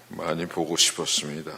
많이 보고 싶었습니다.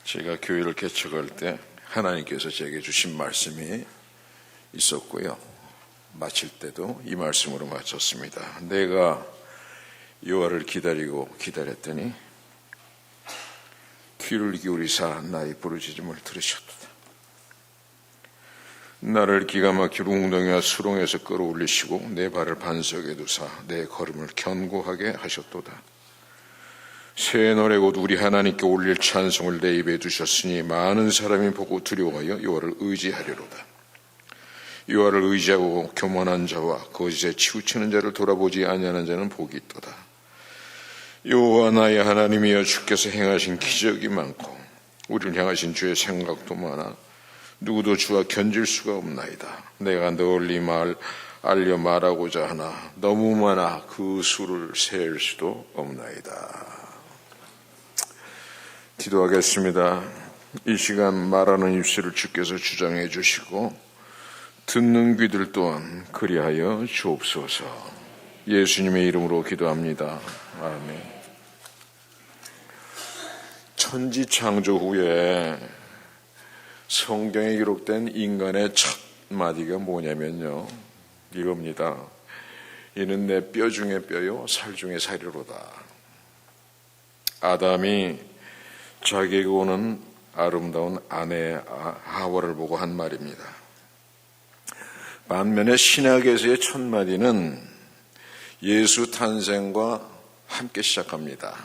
제가 교회를 개척할 때 하나님께서 제게 주신 말씀이 있었고요. 마칠 때도 이 말씀으로 마쳤습니다. 내가 여호와를 기다렸더니 귀를 기울이사 나의 부르짖음을 들으셨도다. 나를 기가 막힌 웅덩이와 수렁에서 끌어올리시고 내 발을 반석에 두사 내 걸음을 견고하게 하셨도다. 새 노래 곧 우리 하나님께 올릴 찬송을 내 입에 두셨으니 많은 사람이 보고 두려워하여 여호와를 의지하리로다. 여호와를 의지하고 교만한 자와 거짓에 치우치는 자를 돌아보지 아니하는 자는 복이 있도다. 여호와 나의 하나님이여, 주께서 행하신 기적이 많고 우리를 향하신 주의 생각도 많아 누구도 주와 견질 수가 없나이다. 내가 널리 알려 말하고자 하나 너무 많아 그 수를 셀 수도 없나이다. 기도하겠습니다. 이 시간 말하는 입술을 주께서 주장해 주시고 듣는 귀들 또한 그리하여 주옵소서. 예수님의 이름으로 기도합니다. 아멘. 천지 창조 후에 성경에 기록된 인간의 첫 마디가 뭐냐면요, 이겁니다. 이는 내 뼈 중에 뼈요 살 중에 살이로다. 아담이 자기에게 오는 아름다운 아내 하와를 보고 한 말입니다. 반면에 신약에서의 첫 마디는 예수 탄생과 함께 시작합니다.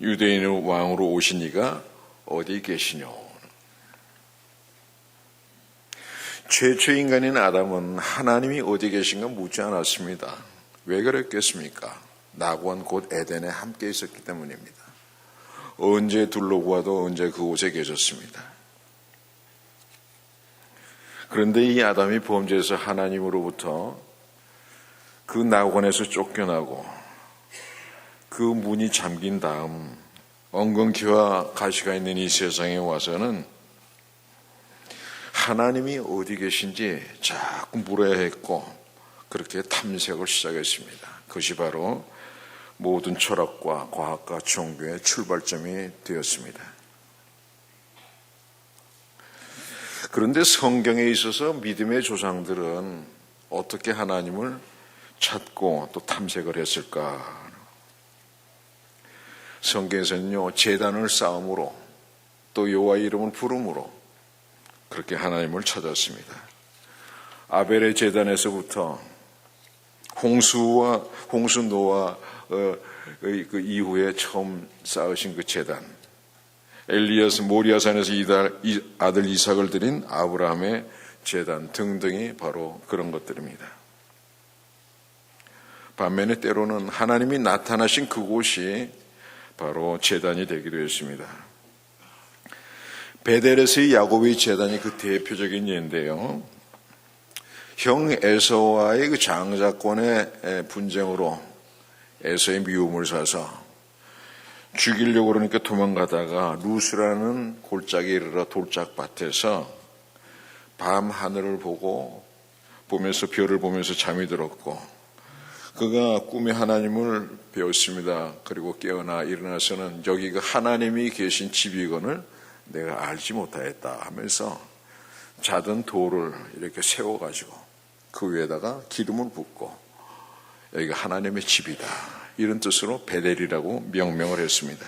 유대인의 왕으로 오신 이가 어디 계시뇨? 최초의 인간인 아담은 하나님이 어디 계신가 묻지 않았습니다. 왜 그랬겠습니까? 낙원 곧 에덴에 함께 있었기 때문입니다. 언제 둘러보아도 언제 그곳에 계셨습니다. 그런데 이 아담이 범죄해서 하나님으로부터 그 낙원에서 쫓겨나고 그 문이 잠긴 다음 엉겅퀴와 가시가 있는 이 세상에 와서는 하나님이 어디 계신지 자꾸 물어야 했고 그렇게 탐색을 시작했습니다. 그것이 바로 모든 철학과 과학과 종교의 출발점이 되었습니다. 그런데 성경에 있어서 믿음의 조상들은 어떻게 하나님을 찾고 또 탐색을 했을까? 성경에서는요, 제단을 쌓음으로 또 여호와의 이름을 부름으로 그렇게 하나님을 찾았습니다. 아벨의 제단에서부터 홍수 노아 그 이후에 처음 쌓으신 그 제단, 모리아산에서 아들 이삭을 드린 아브라함의 제단 등등이 바로 그런 것들입니다. 반면에 때로는 하나님이 나타나신 그곳이 바로 제단이 되기도 했습니다. 베델에서의 야곱의 제단이 그 대표적인 예인데요. 형 에서와의 그 장자권의 분쟁으로 에서의 미움을 사서 죽이려고 그러니까 도망가다가 루스라는 골짜기에 이르러 돌짝밭에서 밤 하늘을 보면서 별을 보면서 잠이 들었고 그가 꿈에 하나님을 배웠습니다. 그리고 깨어나 일어나서는 여기가 하나님이 계신 집이건을 내가 알지 못하였다 하면서 자던 돌을 이렇게 세워가지고 그 위에다가 기름을 붓고 여기가 하나님의 집이다, 이런 뜻으로 베델이라고 명명을 했습니다.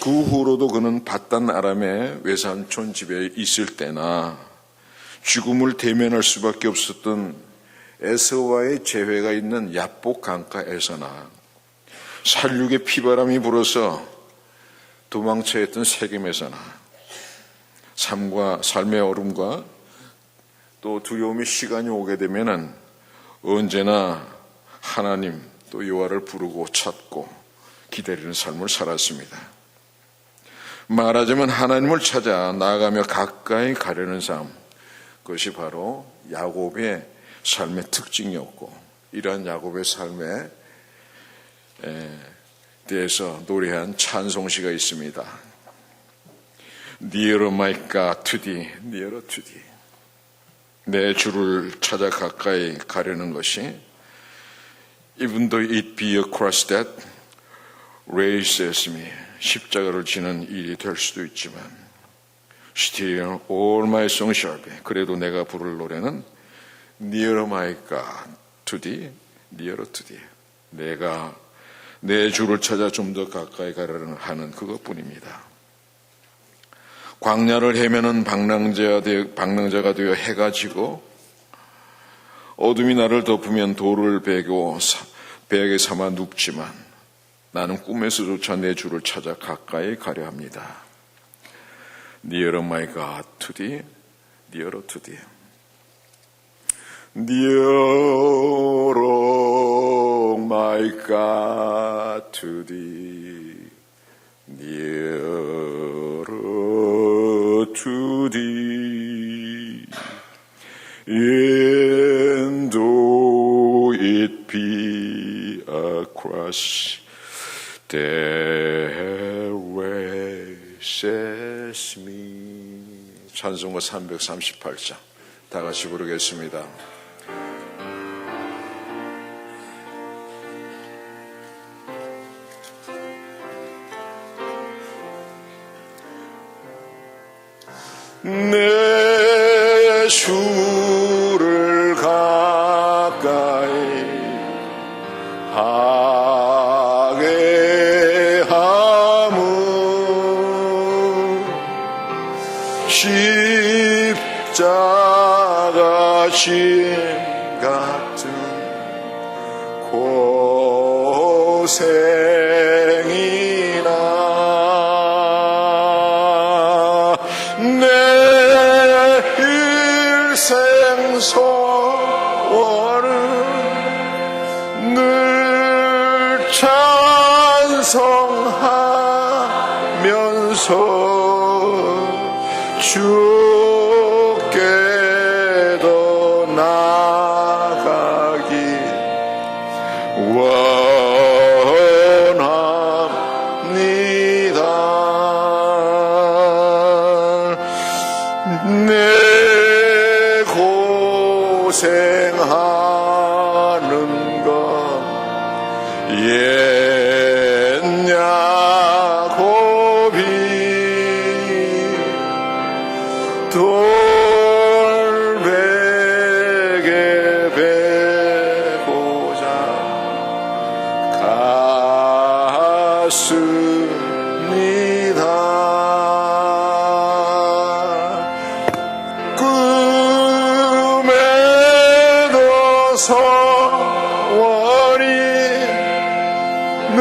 그 후로도 그는 바단 아람의 외삼촌 집에 있을 때나 죽음을 대면할 수밖에 없었던 에서와의 재회가 있는 야복 강가에서나 살육의 피바람이 불어서 도망쳐 했던 세겜에서나 삶의 얼음과 또 두려움의 시간이 오게 되면은 언제나 하나님 또 여호와를 부르고 찾고 기다리는 삶을 살았습니다. 말하자면 하나님을 찾아 나아가며 가까이 가려는 삶, 그것이 바로 야곱의 삶의 특징이었고, 이러한 야곱의 삶에 대해서 노래한 찬송시가 있습니다. Nearer my God to thee, nearer to thee. 내 주를 찾아 가까이 가려는 것이 Even though it be a cross that raises me, 십자가를 지는 일이 될 수도 있지만 Still all my song shall be, 그래도 내가 부를 노래는 Nearer my God to thee, nearer to thee, 내가 내 주를 찾아 좀 더 가까이 가려는 하는 그것뿐입니다. 광야를 헤매는 방랑자가 되어 해가 지고 어둠이 나를 덮으면 돌을 베개 삼아 눕지만 나는 꿈에서조차 내 주를 찾아 가까이 가려 합니다. Nearer my God to thee, nearer to thee. Nearer my God to thee, nearer to thee. And though it be a cross that raises me. 찬송가 338장 다 같이 부르겠습니다. 내 주를 가까이 하게 함은 십자가 짐 같은 고생이나 생소원은 늘 찬송하면서 주께도 나가기 원합니다. 내 고생하는 것 옛 야곱이 돌베개 베고자 갔습니다. 꿈에도 소원이 늘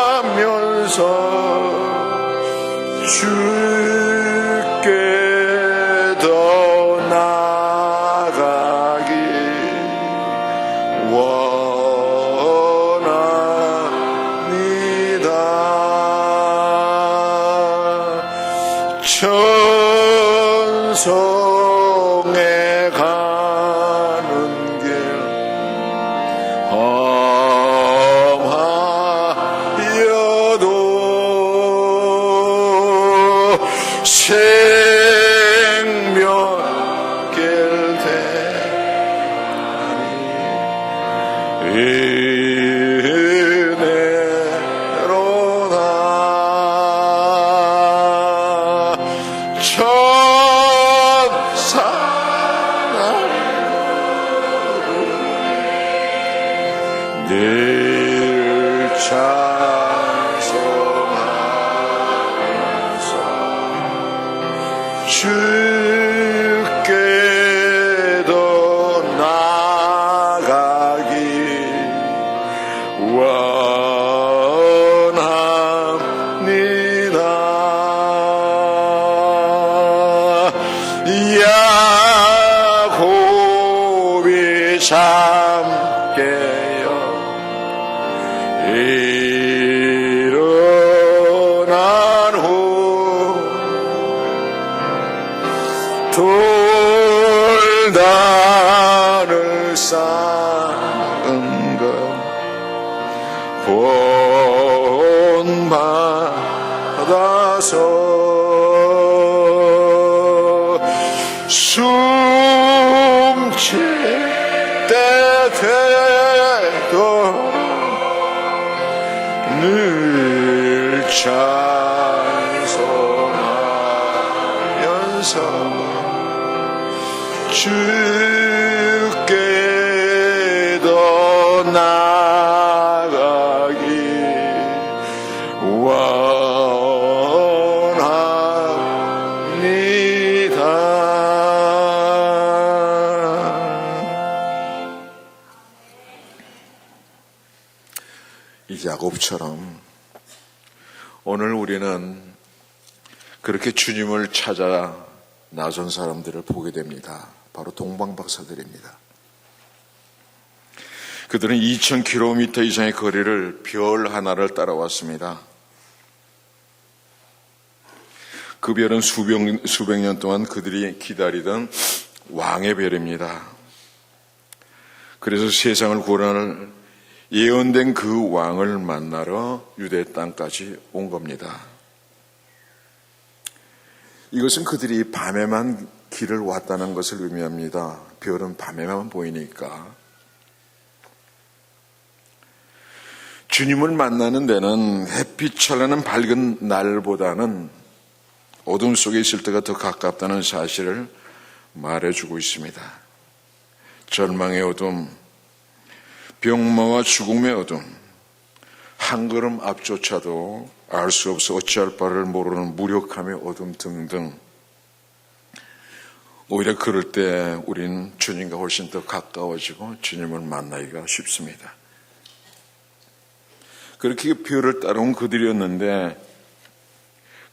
하면서 주께도 나가기 원합니다. 천성에 가는 길 험하여도 생명길 대하니 은혜로다. 늘 찬송하면서 주께도 나가기 원합니다. 야곱이 참깨여 일어난 후 돌단을 쌓은 것 본받아서 숨쉴 때 되도록 늘 찬송하면서 주께 더 나아가기 원합니다. 이 야곱처럼 오늘 우리는 그렇게 주님을 찾아 나선 사람들을 보게 됩니다. 바로 동방박사들입니다. 그들은 2000km 이상의 거리를 별 하나를 따라왔습니다. 그 별은 수백 년 동안 그들이 기다리던 왕의 별입니다. 그래서 세상을 구원할 예언된 그 왕을 만나러 유대 땅까지 온 겁니다. 이것은 그들이 밤에만 길을 왔다는 것을 의미합니다. 별은 밤에만 보이니까. 주님을 만나는 데는 햇빛 찬란한 밝은 날보다는 어둠 속에 있을 때가 더 가깝다는 사실을 말해주고 있습니다. 절망의 어둠, 병마와 죽음의 어둠, 한 걸음 앞조차도 알 수 없어 어찌할 바를 모르는 무력함의 어둠 등등. 오히려 그럴 때 우린 주님과 훨씬 더 가까워지고 주님을 만나기가 쉽습니다. 그렇게 별을 따라온 그들이었는데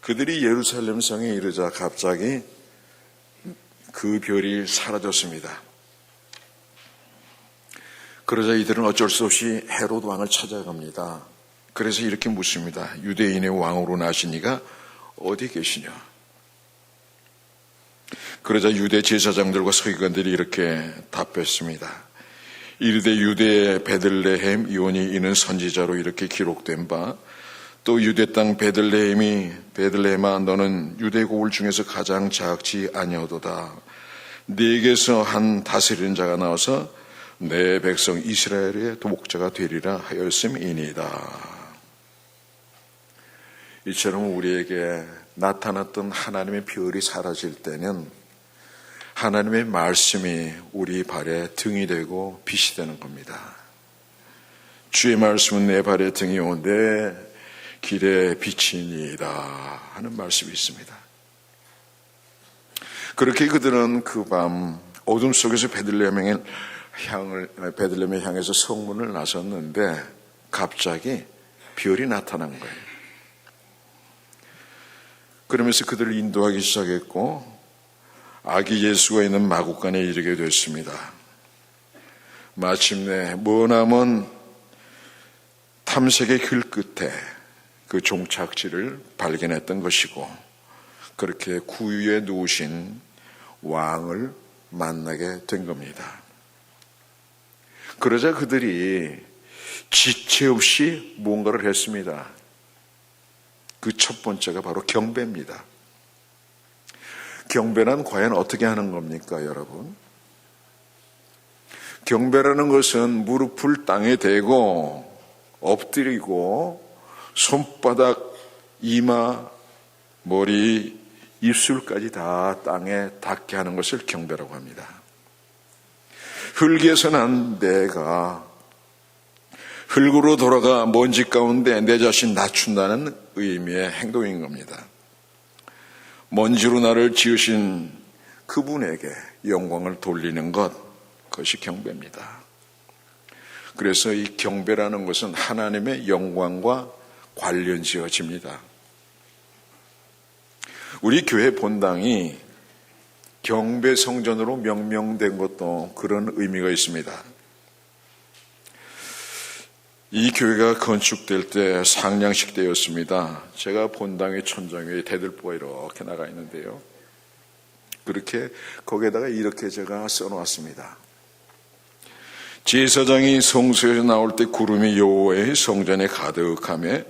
그들이 예루살렘 성에 이르자 갑자기 그 별이 사라졌습니다. 그러자 이들은 어쩔 수 없이 헤롯 왕을 찾아갑니다. 그래서 이렇게 묻습니다. 유대인의 왕으로 나신 이가 어디 계시냐? 그러자 유대 제사장들과 서기관들이 이렇게 답했습니다. 이르되 유대의 베들레헴 이온이 이는 선지자로 이렇게 기록된 바, 또 유대 땅 베들레헴아 너는 유대 고을 중에서 가장 작지 아니하도다. 네게서 한 다스리는 자가 나와서 내 백성 이스라엘의 도목자가 되리라 하였음이니이다. 이처럼 우리에게 나타났던 하나님의 별이 사라질 때는 하나님의 말씀이 우리 발에 등이 되고 빛이 되는 겁니다. 주의 말씀은 내 발에 등이요 내 길에 빛이니이다 하는 말씀이 있습니다. 그렇게 그들은 그 밤 어둠 속에서 베들레헴에 향해서 성문을 나섰는데 갑자기 별이 나타난 거예요. 그러면서 그들을 인도하기 시작했고 아기 예수가 있는 마구간에 이르게 됐습니다. 마침내 머나먼 탐색의 길 끝에 그 종착지를 발견했던 것이고 그렇게 구유에 누우신 왕을 만나게 된 겁니다. 그러자 그들이 지체 없이 뭔가를 했습니다. 그 첫 번째가 바로 경배입니다. 경배란 과연 어떻게 하는 겁니까, 여러분? 경배라는 것은 무릎을 땅에 대고 엎드리고 손바닥, 이마, 머리, 입술까지 다 땅에 닿게 하는 것을 경배라고 합니다. 흙에서 난 내가 흙으로 돌아가 먼지 가운데 내 자신 낮춘다는 의미의 행동인 겁니다. 먼지로 나를 지으신 그분에게 영광을 돌리는 것, 그것이 경배입니다. 그래서 이 경배라는 것은 하나님의 영광과 관련 지어집니다. 우리 교회 본당이 경배 성전으로 명명된 것도 그런 의미가 있습니다. 이 교회가 건축될 때 상냥식 때였습니다. 제가 본당의 천장 위에 대들보가 이렇게 나가 있는데요. 그렇게 거기에다가 이렇게 제가 써놓았습니다. 제사장이 성소에서 나올 때 구름이 여호와의 성전에 가득하며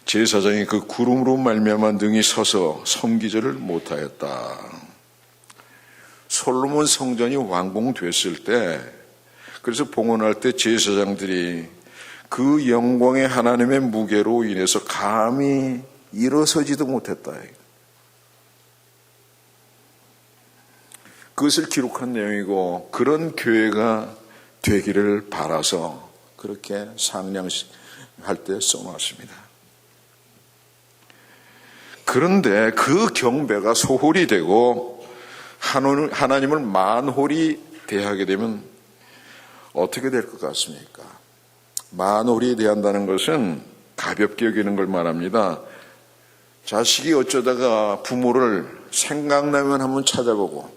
제사장이 그 구름으로 말미암아 능히 서서 섬기지를 못하였다. 솔로몬 성전이 완공됐을 때, 그래서 봉헌할 때 제사장들이 그 영광의 하나님의 무게로 인해서 감히 일어서지도 못했다. 그것을 기록한 내용이고, 그런 교회가 되기를 바라서 그렇게 상냥할 때 써놨습니다. 그런데 그 경배가 소홀히 되고 하나님을 만홀히 대하게 되면 어떻게 될 것 같습니까? 만홀히 대한다는 것은 가볍게 여기는 걸 말합니다. 자식이 어쩌다가 부모를 생각나면 한번 찾아보고,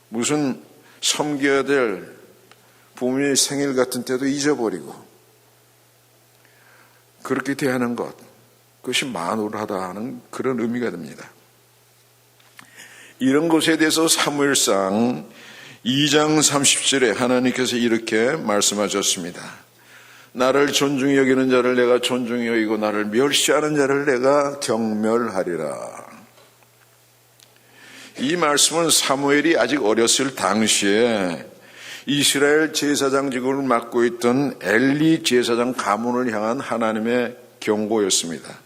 무슨 섬겨야 될 부모의 생일 같은 때도 잊어버리고, 그렇게 대하는 것, 그것이 만홀하다 하는 그런 의미가 됩니다. 이런 것에 대해서 사무엘상 2장 30절에 하나님께서 이렇게 말씀하셨습니다. 나를 존중히 여기는 자를 내가 존중히 여기고 나를 멸시하는 자를 내가 경멸하리라. 이 말씀은 사무엘이 아직 어렸을 당시에 이스라엘 제사장직을 맡고 있던 엘리 제사장 가문을 향한 하나님의 경고였습니다.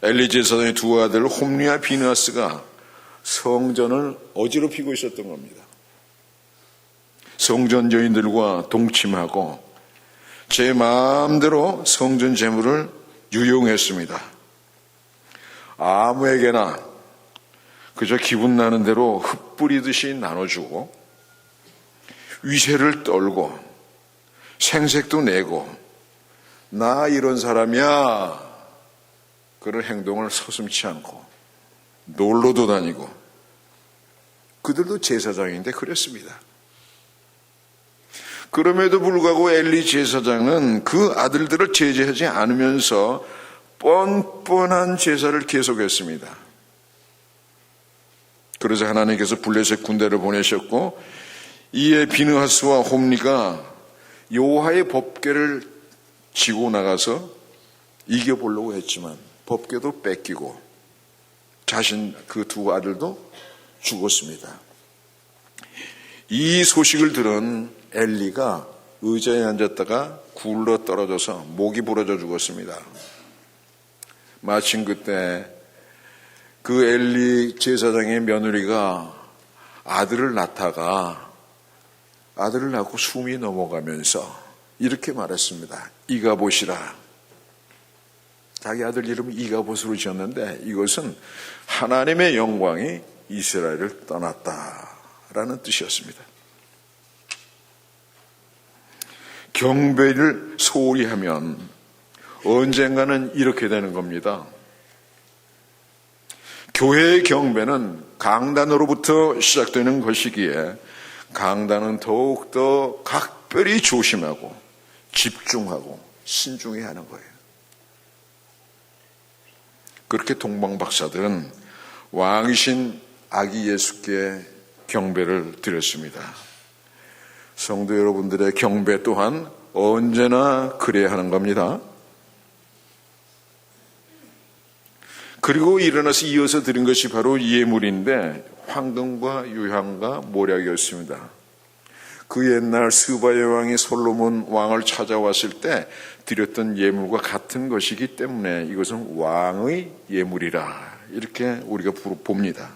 엘리 제사장의 두 아들 홈리와 비느하스가 성전을 어지럽히고 있었던 겁니다. 성전 여인들과 동침하고 제 마음대로 성전 재물을 유용했습니다. 아무에게나 그저 기분 나는 대로 흩뿌리듯이 나눠주고 위세를 떨고 생색도 내고 나 이런 사람이야 그런 행동을 서슴지 않고 놀러도 다니고, 그들도 제사장인데 그랬습니다. 그럼에도 불구하고 엘리 제사장은 그 아들들을 제재하지 않으면서 뻔뻔한 제사를 계속했습니다. 그래서 하나님께서 블레셋 군대를 보내셨고, 이에 비느하스와 홈리가 여호와의 법궤를 지고 나가서 이겨보려고 했지만 법궤도 뺏기고 자신 그 두 아들도 죽었습니다. 이 소식을 들은 엘리가 의자에 앉았다가 굴러 떨어져서 목이 부러져 죽었습니다. 마침 그때 그 엘리 제사장의 며느리가 아들을 낳다가 아들을 낳고 숨이 넘어가면서 이렇게 말했습니다. 이가봇이라. 자기 아들 이름을 이가봇으로 지었는데 이것은 하나님의 영광이 이스라엘을 떠났다라는 뜻이었습니다. 경배를 소홀히 하면 언젠가는 이렇게 되는 겁니다. 교회의 경배는 강단으로부터 시작되는 것이기에 강단은 더욱더 각별히 조심하고 집중하고 신중해야 하는 거예요. 그렇게 동방박사들은 왕이신 아기 예수께 경배를 드렸습니다. 성도 여러분들의 경배 또한 언제나 그래야 하는 겁니다. 그리고 일어나서 이어서 드린 것이 바로 예물인데 황금과 유향과 모략이었습니다. 그 옛날 스바의 왕이 솔로몬 왕을 찾아왔을 때 드렸던 예물과 같은 것이기 때문에 이것은 왕의 예물이라 이렇게 우리가 봅니다.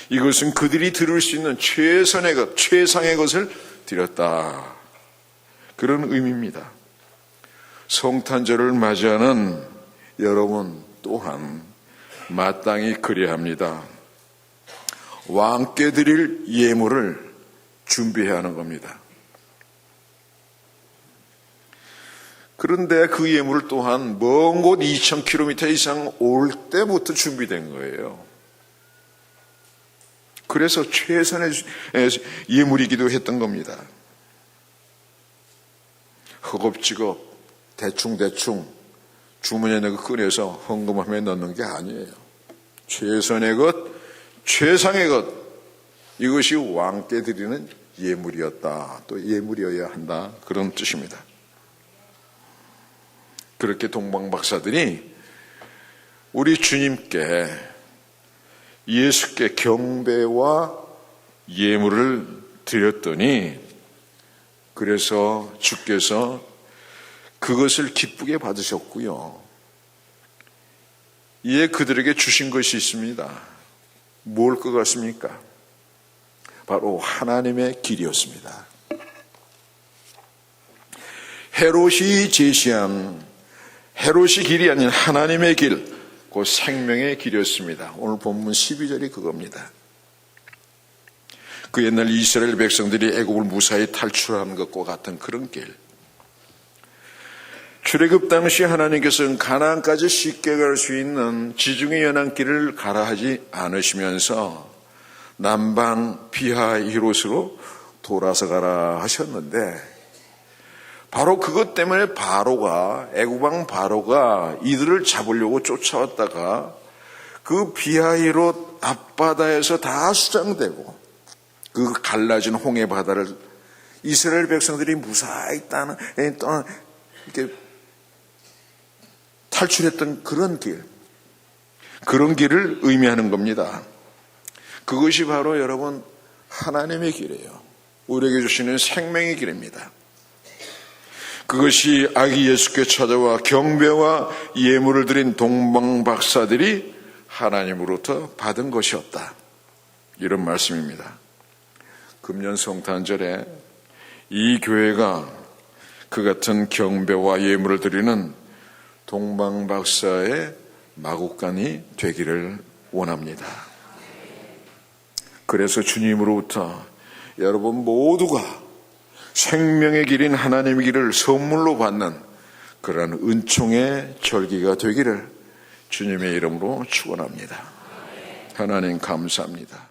이것은 그들이 드릴 수 있는 최선의 것, 최상의 것을 드렸다. 그런 의미입니다. 성탄절을 맞이하는 여러분 또한 마땅히 그래야 합니다. 왕께 드릴 예물을 준비해야 하는 겁니다. 그런데 그 예물 또한 먼 곳 2000km 이상 올 때부터 준비된 거예요. 그래서 최선의 예물이기도 했던 겁니다. 허겁지겁 대충대충 주머니에 넣고 꺼내서 헌금함에 넣는 게 아니에요. 최선의 것, 최상의 것, 이것이 왕께 드리는 예물이었다. 또 예물이어야 한다. 그런 뜻입니다. 그렇게 동방박사들이 우리 주님께 예수께 경배와 예물을 드렸더니 그래서 주께서 그것을 기쁘게 받으셨고요. 이에 그들에게 주신 것이 있습니다. 뭘 것 같습니까? 바로 하나님의 길이었습니다. 헤롯이 제시한 헤롯이 길이 아닌 하나님의 길, 그 생명의 길이었습니다. 오늘 본문 12절이 그겁니다. 그 옛날 이스라엘 백성들이 애굽을 무사히 탈출한 것과 같은 그런 길. 출애굽 당시 하나님께서는 가나안까지 쉽게 갈 수 있는 지중해 연안길을 가라 하지 않으시면서 남방 비하히롯으로 돌아서 가라 하셨는데, 바로 그것 때문에 애굽 왕 바로가 이들을 잡으려고 쫓아왔다가 그 비하히롯 앞바다에서 다 수장되고 그 갈라진 홍해 바다를 이스라엘 백성들이 무사히 이렇게 탈출했던 그런 길을 의미하는 겁니다. 그것이 바로 여러분 하나님의 길이에요. 우리에게 주시는 생명의 길입니다. 그것이 아기 예수께 찾아와 경배와 예물을 드린 동방박사들이 하나님으로부터 받은 것이었다. 이런 말씀입니다. 금년 성탄절에 이 교회가 그 같은 경배와 예물을 드리는 동방박사의 마국간이 되기를 원합니다. 그래서 주님으로부터 여러분 모두가 생명의 길인 하나님의 길을 선물로 받는 그러한 은총의 절기가 되기를 주님의 이름으로 축원합니다. 하나님 감사합니다.